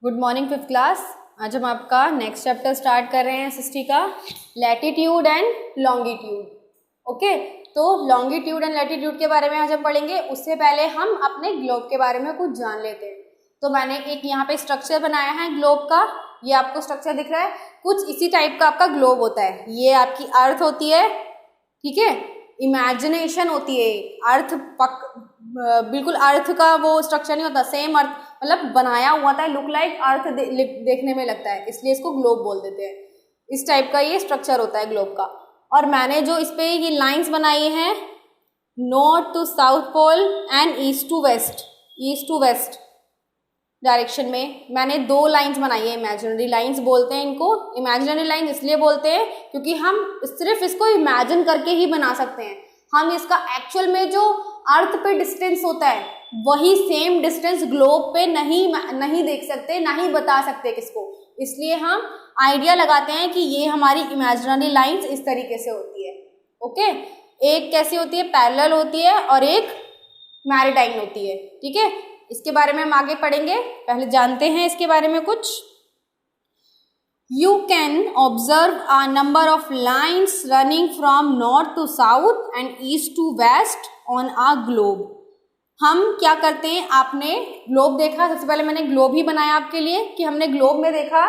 Good morning fifth class. आज हम आपका नेक्स्ट चैप्टर स्टार्ट कर रहे हैं एसएसटी का, लैटिट्यूड एंड लॉन्गिट्यूड। ओके, तो लॉन्गिट्यूड एंड लैटिट्यूड के बारे में आज हम पढ़ेंगे। उससे पहले हम अपने ग्लोब के बारे में कुछ जान लेते हैं। तो मैंने एक यहाँ पे स्ट्रक्चर बनाया है ग्लोब का, ये आपको स्ट्रक्चर दिख रहा है। कुछ इसी टाइप का आपका ग्लोब होता है। ये आपकी अर्थ होती है, ठीक है, इमेजिनेशन होती है। अर्थ बिल्कुल अर्थ का वो स्ट्रक्चर नहीं होता, सेम अर्थ मतलब बनाया हुआ था, लुक लाइक अर्थ देखने में लगता है, इसलिए इसको ग्लोब बोल देते हैं। इस टाइप का ये स्ट्रक्चर होता है ग्लोब का। और मैंने जो इस पे ये लाइंस बनाई हैं, north to south pole and east to west direction में मैंने दो लाइंस बनाई है। इमेजिनरी लाइंस बोलते हैं इनको। इमेजिनरी लाइंस इसलिए बोलते हैं क्योंकि हम सिर्फ इसको इमेजिन करके ही बना सकते हैं। हम इसका एक्चुअल में जो अर्थ पे डिस्टेंस होता है वही सेम डिस्टेंस ग्लोब पे नहीं देख सकते, नहीं बता सकते किसको। इसलिए हम आइडिया लगाते हैं कि ये हमारी इमेजिनरी लाइंस इस तरीके से होती है। ओके, एक कैसी होती है, पैरेलल होती है, और एक मैरीटाइम होती है। ठीक है, इसके बारे में हम आगे पढ़ेंगे। पहले जानते हैं इसके बारे में कुछ। You can observe a number of lines running from north to south and east to west on a globe. हम क्या करते हैं, आपने ग्लोब देखा, सबसे पहले मैंने ग्लोब ही बनाया आपके लिए कि हमने ग्लोब में देखा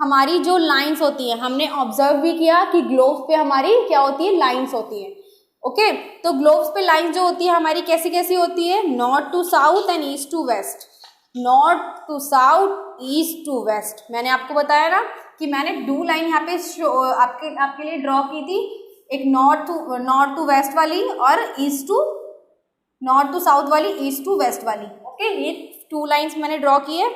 हमारी जो लाइंस होती हैं, हमने ऑब्जर्व भी किया कि ग्लोब पे हमारी क्या होती है, लाइंस होती हैं। ओके, तो ग्लोब्स पे लाइंस जो होती है हमारी कैसी कैसी होती है, north to south and east to west. North to south, east to west. मैंने आपको बताया ना कि मैंने दो लाइन यहाँ पे आपके लिए ड्रॉ की थी, एक नॉर्थ टू वेस्ट वाली और नॉर्थ टू साउथ वाली, ईस्ट टू वेस्ट वाली। ओके, ये टू लाइंस मैंने ड्रॉ की है।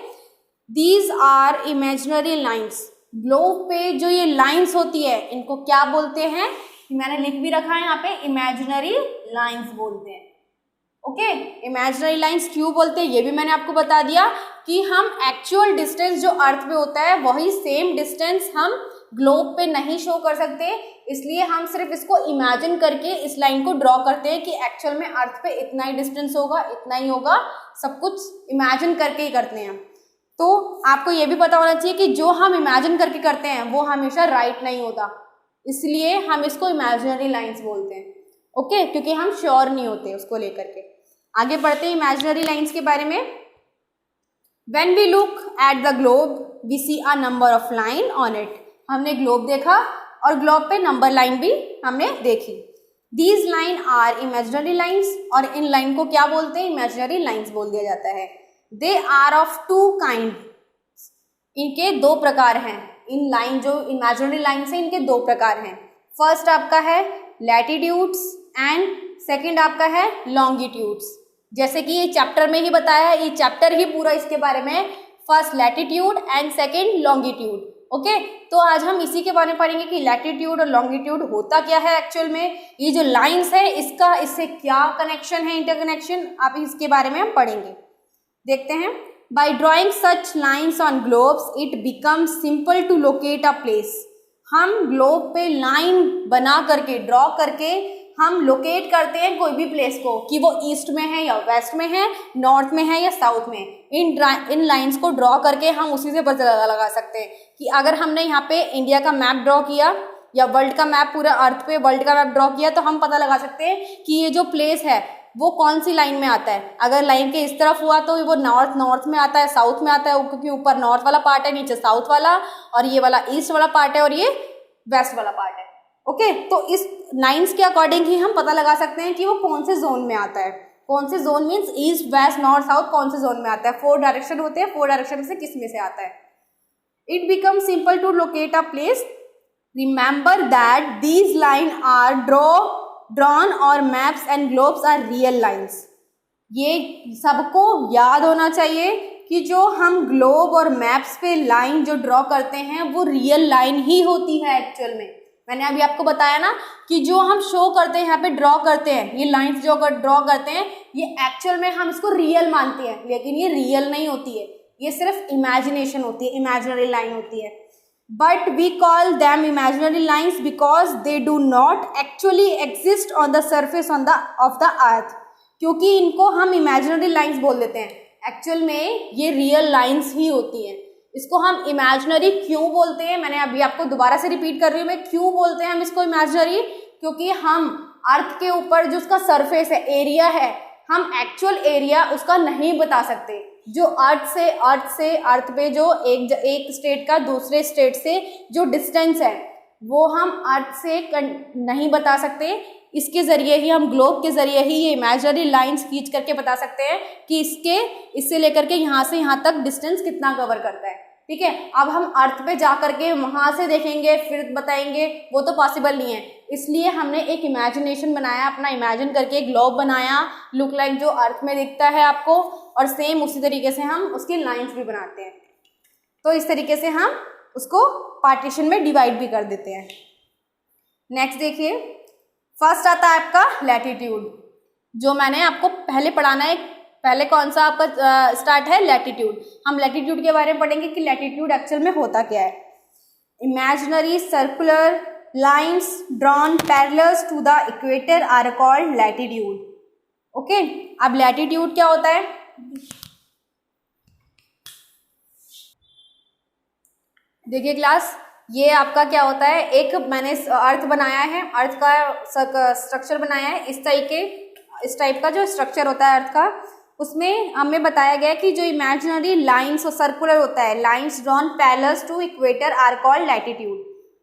These are imaginary lines. Globe पे जो ये लाइंस होती है इनको क्या बोलते हैं, मैंने लिख भी रखा है यहाँ पे, इमेजिनरी लाइंस बोलते हैं। ओके, इमेजिनरी लाइंस क्यों बोलते हैं ये भी मैंने आपको बता दिया कि हम एक्चुअल डिस्टेंस जो अर्थ पे होता है वही सेम डिस्टेंस हम ग्लोब पे नहीं शो कर सकते, इसलिए हम सिर्फ इसको इमेजिन करके इस लाइन को ड्रॉ करते हैं कि एक्चुअल में अर्थ पे इतना ही डिस्टेंस होगा, इतना ही होगा, सब कुछ इमेजिन करके ही करते हैं। तो आपको ये भी पता होना चाहिए कि जो हम इमेजिन करके करते हैं वो हमेशा राइट नहीं होता, इसलिए हम इसको इमेजिनरी लाइंस बोलते हैं। ओके, क्योंकि हम श्योर नहीं होते उसको लेकर के। आगे बढ़ते हैं इमेजिनरी लाइंस के बारे में। When we look at the globe, we see a number of line on it. हमने ग्लोब देखा और ग्लोब पे नंबर लाइन भी हमने देखी। These line are imaginary lines, और इन लाइन को क्या बोलते हैं, इमेजिनरी लाइंस बोल दिया जाता है। They are of two kind. इनके दो प्रकार हैं। इन लाइन जो इमेजिनरी लाइंस है इनके दो प्रकार हैं। फर्स्ट आपका है लैटिट्यूड्स एंड सेकंड आपका है लॉन्गिट्यूड्स। जैसे कि ये चैप्टर में ही बताया है, ये चैप्टर ही पूरा इसके बारे में, first latitude and second longitude. Okay, तो आज हम इसी के बारे में पढ़ेंगे कि लैटिट्यूड और लॉन्गिट्यूड होता क्या है एक्चुअल में, ये जो लाइंस है इसका इससे क्या कनेक्शन है, इंटरकनेक्शन, आप इसके बारे में हम पढ़ेंगे। देखते हैं। By drawing such lines on globes it becomes simple to locate a place. हम ग्लोब पे लाइन बना करके, ड्रॉ करके हम लोकेट करते हैं कोई भी प्लेस को, कि वो ईस्ट में है या वेस्ट में है, नॉर्थ में है या साउथ में। इन लाइंस को ड्रॉ करके हम उसी से पता लगा सकते हैं कि अगर हमने यहाँ पे इंडिया का मैप ड्रॉ किया या वर्ल्ड का मैप, पूरा अर्थ पे वर्ल्ड का मैप ड्रॉ किया, तो हम पता लगा सकते हैं कि ये जो प्लेस है वो कौन सी लाइन में आता है। अगर लाइन के इस तरफ हुआ तो वो नॉर्थ में आता है, साउथ में आता है, क्योंकि ऊपर नॉर्थ वाला पार्ट है, नीचे साउथ वाला, और ये वाला ईस्ट वाला पार्ट है और ये वेस्ट वाला पार्ट है। ओके, तो इस लाइंस के अकॉर्डिंग ही हम पता लगा सकते हैं कि वो कौन से जोन में आता है। कौन से zone means east, west, north, south, कौन से जोन में आता है। 4 डायरेक्शन होते हैं, 4 डायरेक्शन में से किस में से आता है। It become simple to locate a place. Remember that these line are drawn और maps and globes are real lines. ये सबको याद होना चाहिए कि जो हम ग्लोब और मैप्स पे लाइन जो ड्रॉ करते हैं वो रियल लाइन ही होती है एक्चुअल में। मैंने अभी आपको बताया ना कि जो हम शो करते हैं, यहाँ पे ड्रॉ करते हैं, ये लाइंस जो ड्रॉ करते हैं ये एक्चुअल में हम इसको रियल मानते हैं, लेकिन ये रियल नहीं होती है, ये सिर्फ इमेजिनेशन होती है, इमेजिनरी लाइन होती है। But we call them imaginary lines because they do not actually exist on the surface of the earth. क्योंकि इनको हम इमेजिनरी लाइन्स बोल देते हैं, एक्चुअल में ये रियल लाइंस ही होती हैं। इसको हम इमेजिनरी क्यों बोलते हैं, मैंने अभी आपको दोबारा से रिपीट कर रही हूँ मैं, क्यों बोलते हैं हम इसको इमेजिनरी, क्योंकि हम अर्थ के ऊपर जो उसका सरफेस है, एरिया है, हम एक्चुअल एरिया उसका नहीं बता सकते। जो अर्थ पे जो एक स्टेट का दूसरे स्टेट से जो डिस्टेंस है वो हम अर्थ से नहीं बता सकते। इसके ज़रिए ही हम ग्लोब के ज़रिए ही ये इमेजिनरी लाइंस खींच करके बता सकते हैं कि इससे लेकर के यहाँ से यहाँ तक डिस्टेंस कितना कवर करता है। ठीक है, अब हम अर्थ पे जा करके वहाँ से देखेंगे फिर बताएंगे, वो तो पॉसिबल नहीं है। इसलिए हमने एक इमेजिनेशन बनाया, अपना इमेजिन करके एक ग्लोब बनाया, लुक लाइक जो अर्थ में दिखता है आपको, और सेम उसी तरीके से हम उसकी लाइंस भी बनाते हैं। तो इस तरीके से हम उसको पार्टीशन में डिवाइड भी कर देते हैं। नेक्स्ट देखिए, फर्स्ट आता है आपका लैटिट्यूड, जो मैंने आपको पहले पढ़ाना है। पहले कौन सा आपका स्टार्ट है, लैटिट्यूड। हम लैटिट्यूड के बारे में पढ़ेंगे कि लैटिट्यूड एक्चुअल में होता क्या है। Imaginary circular lines drawn parallel to the equator are called latitude. Okay, अब लैटिट्यूड क्या होता है, देखिए क्लास, ये आपका क्या होता है, एक मैंने अर्थ बनाया है, अर्थ का स्ट्रक्चर बनाया है, इस टाइप का जो स्ट्रक्चर होता है अर्थ का, उसमें हमें बताया गया कि जो इमेजिनरी लाइंस और सर्कुलर होता है, lines drawn parallel to equator are called latitude.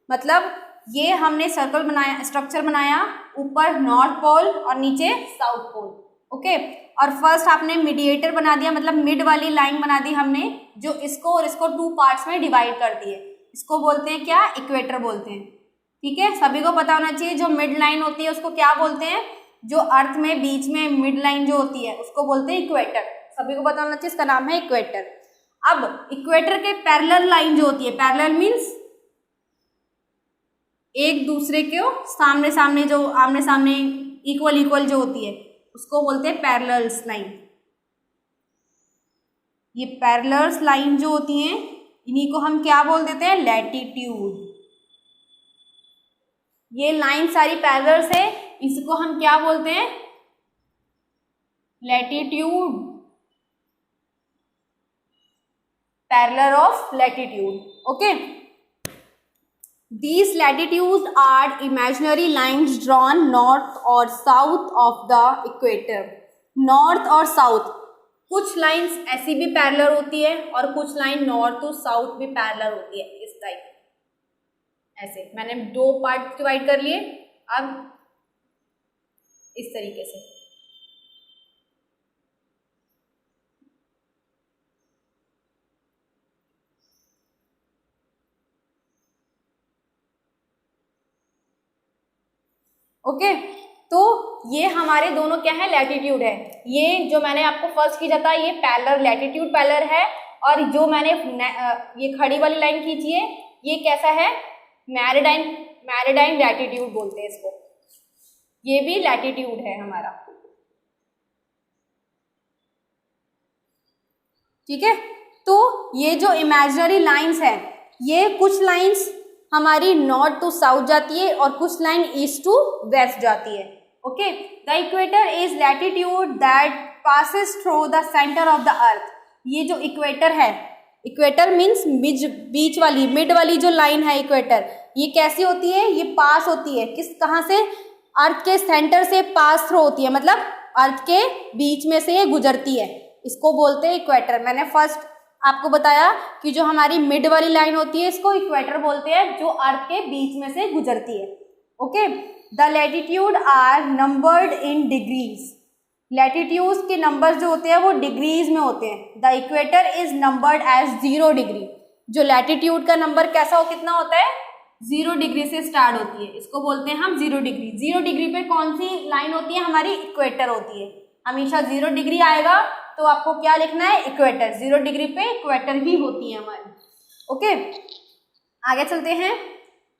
मतलब ये हमने सर्कल बनाया, स्ट्रक्चर बनाया, ऊपर नॉर्थ पोल और नीचे साउथ पोल। ओके, और फर्स्ट आपने मीडिएटर बना दिया, मतलब मिड वाली लाइन बना दी हमने, जो इसको और इसको टू पार्ट्स में डिवाइड कर दिए। इसको बोलते हैं क्या, इक्वेटर बोलते हैं। ठीक है, सभी को पता होना चाहिए जो मिड लाइन होती है उसको क्या बोलते हैं, जो अर्थ में बीच में मिड लाइन जो होती है उसको बोलते हैं इक्वेटर। सभी को पता होना चाहिए, इसका नाम है इक्वेटर। अब इक्वेटर के पैरेलल लाइन जो होती है, पैरेलल मीन्स एक दूसरे के सामने सामने, जो आमने सामने इक्वल जो होती है उसको बोलते हैं पैरेलल्स लाइन। ये पैरेलल्स लाइन जो होती हैं इन्हीं को हम क्या बोल देते हैं, लैटिट्यूड। ये लाइन सारी पैरेलल्स है, इसको हम क्या बोलते हैं, latitude, parallel of latitude. Okay, these latitudes are imaginary lines drawn north or south of the equator। North और साउथ, कुछ लाइंस ऐसी भी पैरेलल होती है और कुछ लाइन नॉर्थ टू साउथ भी पैरेलल होती है, इस टाइप। ऐसे मैंने दो पार्ट डिवाइड कर लिए। अब इस तरीके से ओके, तो ये हमारे दोनों क्या है, लैटिट्यूड है। ये जो मैंने आपको फर्स्ट खींचा था ये पैरेलल, लैटिट्यूड पैरेलल है, और जो मैंने ये खड़ी वाली लाइन खींची है ये कैसा है, मैरिडाइन लैटिट्यूड बोलते हैं इसको। ये भी लैटिट्यूड है हमारा। ठीक है, तो ये जो इमेजिनरी लाइंस है, ये कुछ लाइंस हमारी नॉर्थ टू साउथ जाती है और कुछ लाइन ईस्ट टू वेस्ट जाती है। Okay, the equator is latitude that passes through the centre of the अर्थ। ये जो इक्वेटर है, इक्वेटर मीन्स बीच वाली, मिड वाली जो लाइन है इक्वेटर, ये कैसी होती है, ये पास होती है कहाँ से, अर्थ के सेंटर से पास थ्रू होती है, मतलब अर्थ के बीच में से ये गुजरती है, इसको बोलते हैं इक्वेटर। मैंने फर्स्ट आपको बताया कि जो हमारी मिड वाली लाइन होती है इसको इक्वेटर बोलते हैं, जो अर्थ के बीच में से गुजरती है। Okay, the latitude are numbered in degrees. Latitudes के नंबर जो होते हैं वो डिग्रीज में होते हैं। The equator is numbered as 0 degree. जो लैटिट्यूड का नंबर कैसा हो, कितना होता है, 0 डिग्री से स्टार्ट होती है, इसको बोलते हैं हम 0 डिग्री। 0 डिग्री पे कौन सी लाइन होती है, हमारी इक्वेटर होती है। हमेशा 0 डिग्री आएगा तो आपको क्या लिखना है, इक्वेटर। 0 डिग्री पे इक्वेटर ही होती है हमारी। ओके, आगे चलते हैं।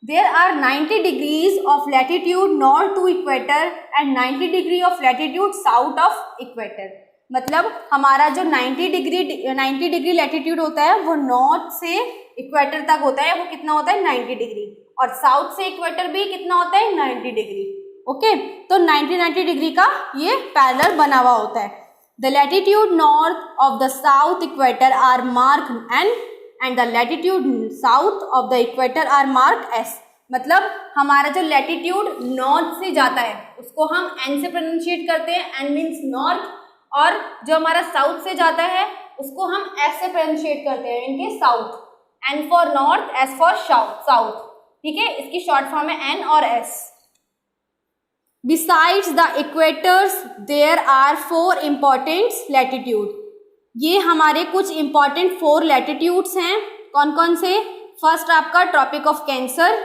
There are 90 degrees of latitude north to equator and 90 degree of latitude south of equator. मतलब हमारा जो 90 डिग्री लैटिट्यूड होता है वो नॉर्थ से इक्वेटर तक होता है, वो कितना होता है, 90 डिग्री, और साउथ से इक्वेटर भी कितना होता है, 90 डिग्री। ओके, तो 90 डिग्री का ये पैरेलल बना हुआ होता है। The latitude north of the south equator are marked and and the latitude south of the equator are marked. मतलब हमारा जो लैटिट्यूड नॉर्थ से जाता है उसको हम एन से प्रोनाउंशिएट करते हैं, एन मीन्स नॉर्थ, और जो हमारा साउथ से जाता है उसको हम एस से प्रोनाउंशिएट करते हैं, इनके south, N for north, S for south, ठीक है। इसकी शॉर्ट फॉर्म है एन और S. Besides the equators there are 4 important latitude. ये हमारे कुछ इम्पॉर्टेंट 4 लैटिट्यूड्स हैं। कौन कौन से? फर्स्ट आपका ट्रॉपिक ऑफ कैंसर,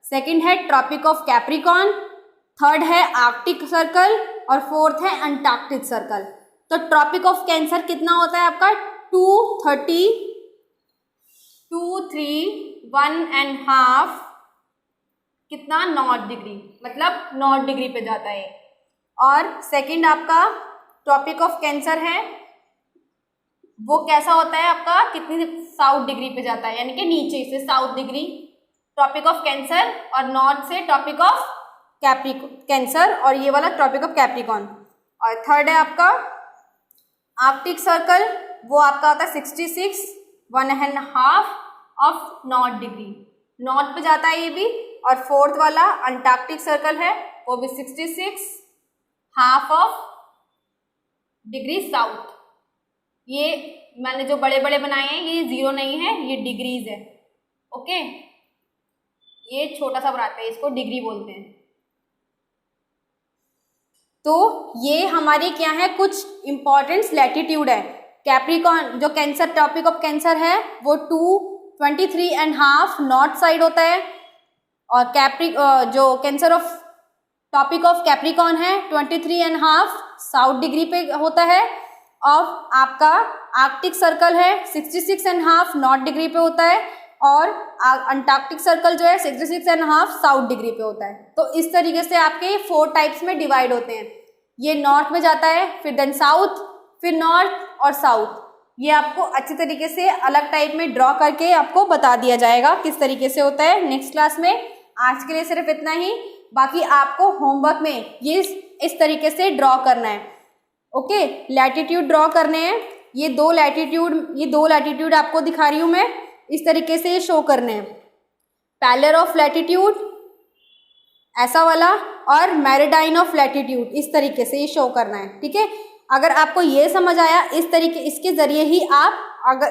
सेकंड है ट्रॉपिक ऑफ कैप्रिकॉर्न, थर्ड है आर्कटिक सर्कल और फोर्थ है अंटार्कटिक सर्कल। तो ट्रॉपिक ऑफ कैंसर कितना होता है आपका? 230, 1.5 कितना? नॉर्थ डिग्री, मतलब नॉर्थ डिग्री पे जाता है। और सेकंड आपका ट्रॉपिक ऑफ कैंसर है, वो कैसा होता है आपका? कितनी? साउथ डिग्री पे जाता है, यानी कि नीचे से south degree tropic of cancer, और नॉर्थ से ट्रॉपिक ऑफ कैंसर, और ये वाला ट्रॉपिक ऑफ कैप्रिकॉर्न। और थर्ड है आपका आर्कटिक सर्कल, वो आपका होता है 66, 1.5 ऑफ नॉर्थ डिग्री, नॉर्थ पे जाता है ये भी। और फोर्थ वाला अंटार्कटिक सर्कल है, वो भी 66, हाफ ऑफ डिग्री साउथ। ये मैंने जो बड़े बड़े बनाए हैं ये 0 नहीं है, ये डिग्रीज है, ओके। ये छोटा सा बनाते हैं, इसको डिग्री बोलते हैं। तो ये हमारी क्या है? कुछ इंपॉर्टेंट लैटिट्यूड है। कैप्रिकॉर्न जो कैंसर टॉपिक ऑफ कैंसर है वो 23.5 नॉर्थ साइड होता है, और जो cancer of topic of Capricorn है 23.5 साउथ डिग्री पे होता है, और आपका आर्कटिक सर्कल है 66.5 नॉर्थ डिग्री पे होता है, और अंटार्कटिक सर्कल जो है 66.5 साउथ डिग्री पे होता है। तो इस तरीके से आपके 4 टाइप्स में डिवाइड होते हैं। ये नॉर्थ में जाता है, फिर देन साउथ, फिर नॉर्थ और साउथ। ये आपको अच्छी तरीके से अलग टाइप में ड्रॉ करके आपको बता दिया जाएगा किस तरीके से होता है नेक्स्ट क्लास में। आज के लिए सिर्फ इतना ही, बाकी आपको होमवर्क में ये इस तरीके से ड्रॉ करना है, ओके। लैटिट्यूड ड्रॉ करने हैं, ये दो लैटिट्यूड आपको दिखा रही हूँ मैं, इस तरीके से ये शो करने हैं। पैरेलल ऑफ लैटिट्यूड ऐसा वाला, और मेरिडाइन ऑफ लैटिट्यूड इस तरीके से ये शो करना है, ठीक है। अगर आपको ये समझ आया इस तरीके, इसके ज़रिए ही आप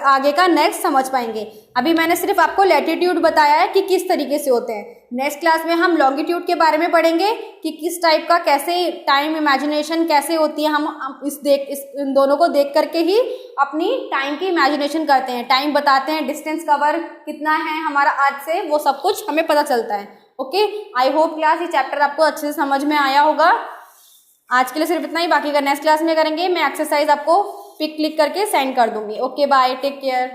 आगे का नेक्स्ट समझ पाएंगे। अभी मैंने सिर्फ आपको लैटिट्यूड बताया है कि किस तरीके से होते हैं। नेक्स्ट क्लास में हम लॉन्गिट्यूड के बारे में पढ़ेंगे कि किस टाइप का, कैसे टाइम इमेजिनेशन कैसे होती है। हम इन दोनों को देख करके ही अपनी टाइम की इमेजिनेशन करते हैं, टाइम बताते हैं, डिस्टेंस कवर कितना है हमारा आज से, वो सब कुछ हमें पता चलता है, ओके। आई होप क्लास ये चैप्टर आपको अच्छे से समझ में आया होगा। आज के लिए सिर्फ इतना ही, बाकी का नेक्स्ट क्लास में करेंगे। मैं एक्सरसाइज आपको पिक क्लिक करके सेंड कर दूंगी। Okay bye, take care.